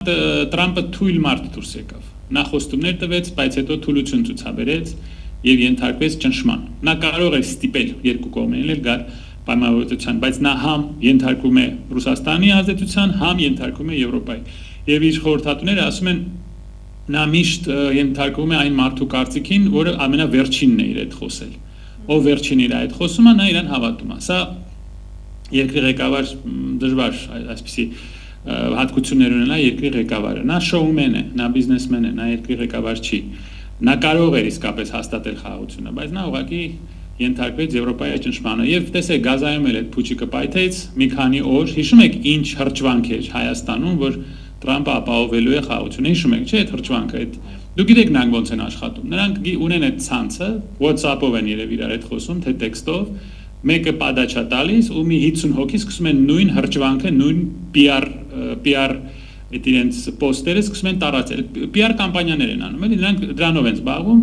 Տրամպը թույլ մարդ դուրս եկավ, նա խոստումներ տվեց, բայց հետո թուլություն ցուցաբերեց եւ ենթարկվեց ճնշման։ Նա կարող է ստիպել երկու կողմերին էլ գալ պայմանավորվածության, բայց նա համ ենթարկում է Ռուսաստանի ազդեցության, համ ենթարկում է Եվրոպայի։ Եվ իր խորհրդատուները ասում են, նա միշտ ենթարկում է այն մարդու կարծիքին, որը ամենավերջինն է իր հետ խոսել։ Ով վերջին իր այդ խոսում է, նա իրան հավատում է։ Սա երկրի ղեկավար դժվար այսպեսի հատկություններ ունենա երկրի ղեկավարը, նա շոումեն է, նա բիզնեսմեն է, նա երկրի ղեկավար չի, նա կարող էր իսկապես հաստատել խաղաղությունը, բայց նա ուղղակի ենթարկվեց Եվրոպայի ճնշմանը եւ տեսեք Գազայում էլ այդ փուչիկը պայթեց մի քանի օր, հիշում եք ինչ հրճվանք էր Հայաստանում, որ Տրամպը ապահովելու է խաղաղությունը, հիշում եք, չէ՞, այդ հրճվանքը, այդ դուք գիտեք նրանք ոնց են աշխատում, նրանք ունեն այդ ցանցը, WhatsApp-ով են երևի իրար հետ խոսում, թե տեքստով, մեկը падաչա տալիս ու մի 50 հոգի սկսում են նույն հրճվանքը, նույն PR այդ իրենց պոստերը սկսում են տարածել, PR կամպանիաներ են անում, էլի նրանք դրանով են զբաղվում